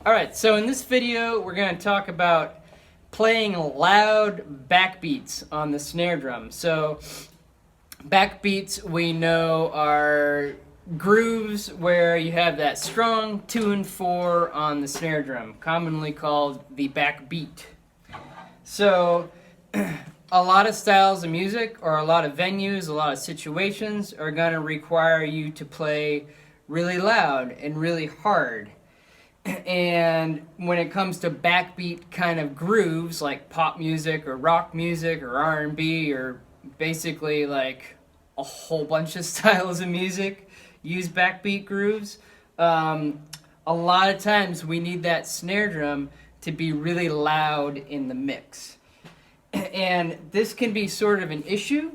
Alright, so in this video we're going to talk about playing loud backbeats on the snare drum. So backbeats we know are grooves where you have that strong 2 and 4 on the snare drum, commonly called the backbeat. So a lot of styles of music or a lot of venues, a lot of situations are going to require you to play really loud and really hard. And when it comes to backbeat kind of grooves like pop music or rock music or R&B or basically like a whole bunch of styles of music use backbeat grooves, a lot of times we need that snare drum to be really loud in the mix. And this can be sort of an issue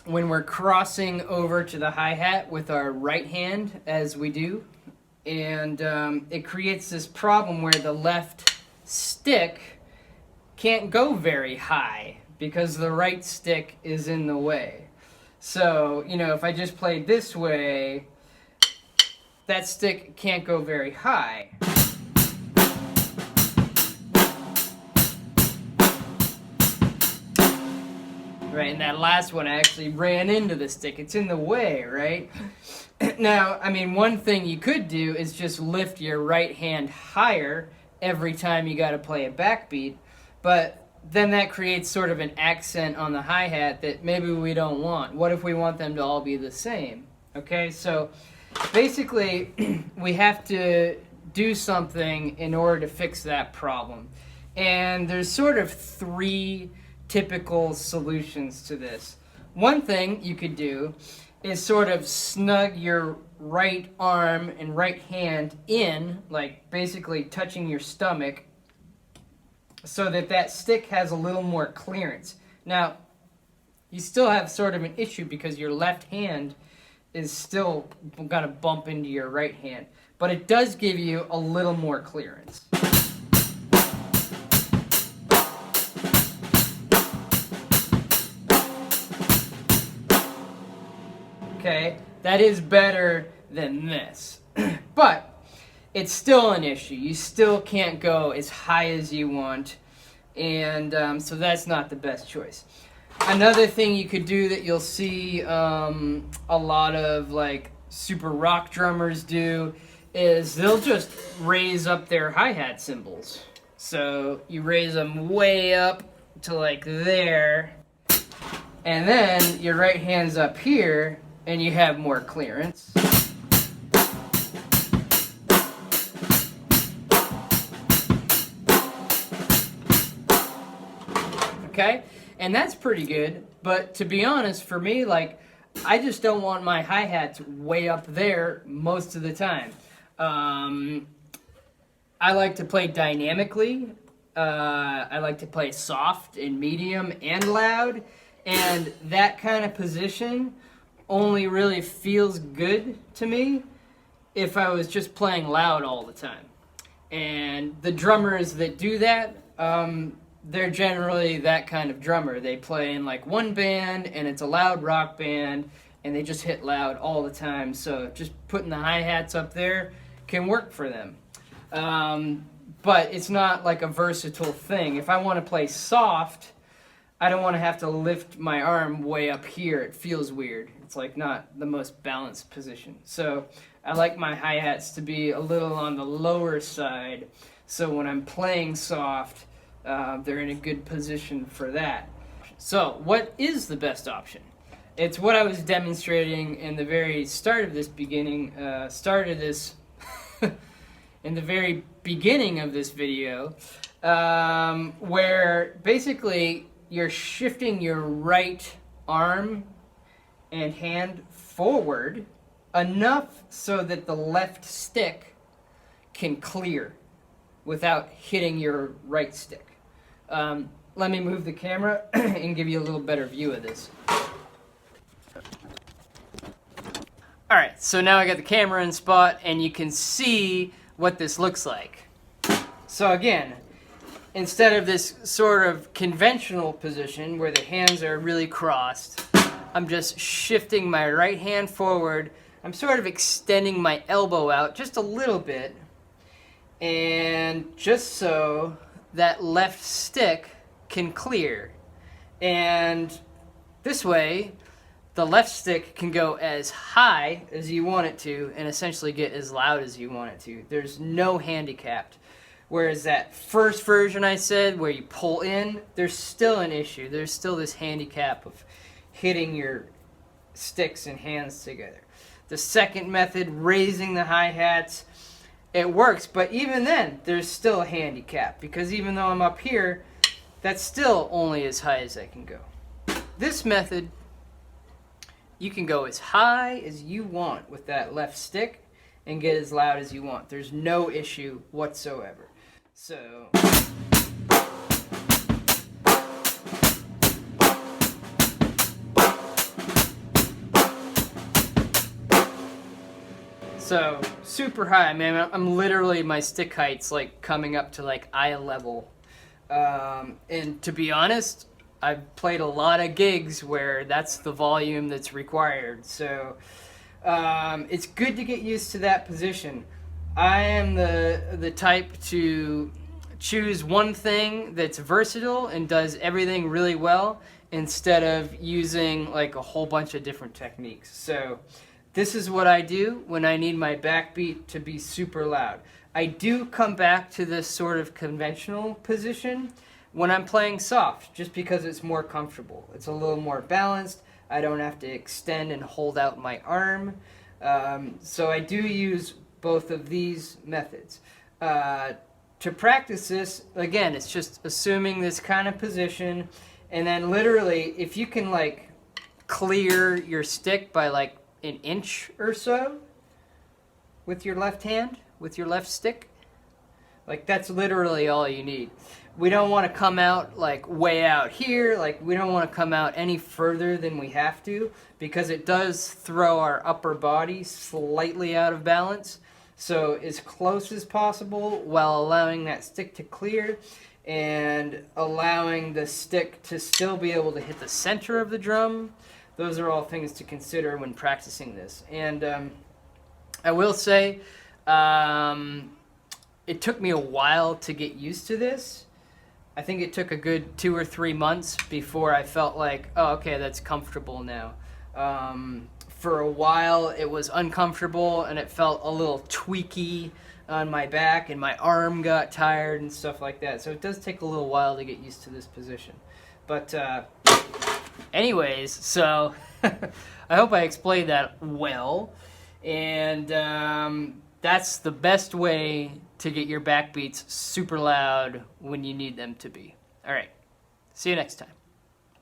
when we're crossing over to the hi-hat with our right hand as we do. And it creates this problem where the left stick can't go very high because the right stick is in the way. So, you know, if I just play this way, that stick can't go very high. Right, and that last one I actually ran into the stick. It's in the way, right? Now, I mean, one thing you could do is just lift your right hand higher every time you got to play a backbeat, but then that creates sort of an accent on the hi-hat that maybe we don't want. What if we want them to all be the same? Okay, so basically we have to do something in order to fix that problem. And there's sort of 3 typical solutions to this. One thing you could do is sort of snug your right arm and right hand in, like basically touching your stomach, so that that stick has a little more clearance. Now, you still have sort of an issue because your left hand is still gonna bump into your right hand, but it does give you a little more clearance. Okay, that is better than this, but it's still an issue. You still can't go as high as you want, and so that's not the best choice. Another thing you could do that you'll see a lot of like super rock drummers do is they'll just raise up their hi-hat cymbals. So you raise them way up to like there, and then your right hand's up here, and you have more clearance. Okay, and that's pretty good, but to be honest, for me, like, I just don't want my hi-hats way up there most of the time. I like to play dynamically. I like to play soft and medium and loud, and that kind of position only really feels good to me if I was just playing loud all the time. And the drummers that do that, they're generally that kind of drummer. They play in like one band and it's a loud rock band and they just hit loud all the time. So just putting the hi-hats up there can work for them. But it's not like a versatile thing. If I want to play soft, I don't want to have to lift my arm way up here. It feels weird. It's like not the most balanced position. So I like my hi-hats to be a little on the lower side. So when I'm playing soft, they're in a good position for that. So what is the best option? It's what I was demonstrating in the very start of this in the very beginning of this video, where basically you're shifting your right arm and hand forward enough so that the left stick can clear without hitting your right stick. Let me move the camera and give you a little better view of this. Alright, so now I got the camera in spot and you can see what this looks like. So again, instead of this sort of conventional position where the hands are really crossed, I'm just shifting my right hand forward. I'm sort of extending my elbow out just a little bit, and just so that left stick can clear. And this way, the left stick can go as high as you want it to and essentially get as loud as you want it to. There's no handicapped. Whereas that first version I said, where you pull in, there's still an issue. There's still this handicap of hitting your sticks and hands together. The second method, raising the hi-hats, it works, but even then, there's still a handicap, because even though I'm up here, that's still only as high as I can go. This method, you can go as high as you want with that left stick and get as loud as you want. There's no issue whatsoever. So super high, man. I'm literally, my stick height's like coming up to like eye level. And to be honest, I've played a lot of gigs where that's the volume that's required. So it's good to get used to that position. I am the type to choose one thing that's versatile and does everything really well instead of using like a whole bunch of different techniques. So this is what I do when I need my backbeat to be super loud. I do come back to this sort of conventional position when I'm playing soft, just because it's more comfortable. It's a little more balanced. I don't have to extend and hold out my arm. So I do use both of these methods. To practice this, again, it's just assuming this kind of position, and then literally, if you can like clear your stick by like an inch or so with your left hand, with your left stick, like that's literally all you need. We don't want to come out like way out here, like we don't want to come out any further than we have to, because it does throw our upper body slightly out of balance. So as close as possible while allowing that stick to clear and allowing the stick to still be able to hit the center of the drum. Those are all things to consider when practicing this. And I will say, it took me a while to get used to this. I think it took a good 2 or 3 months before I felt like, oh, okay, that's comfortable now. For a while, it was uncomfortable and it felt a little tweaky on my back, and my arm got tired and stuff like that. So it does take a little while to get used to this position. But anyways, so I hope I explained that well. And that's the best way to get your backbeats super loud when you need them to be. All right, see you next time.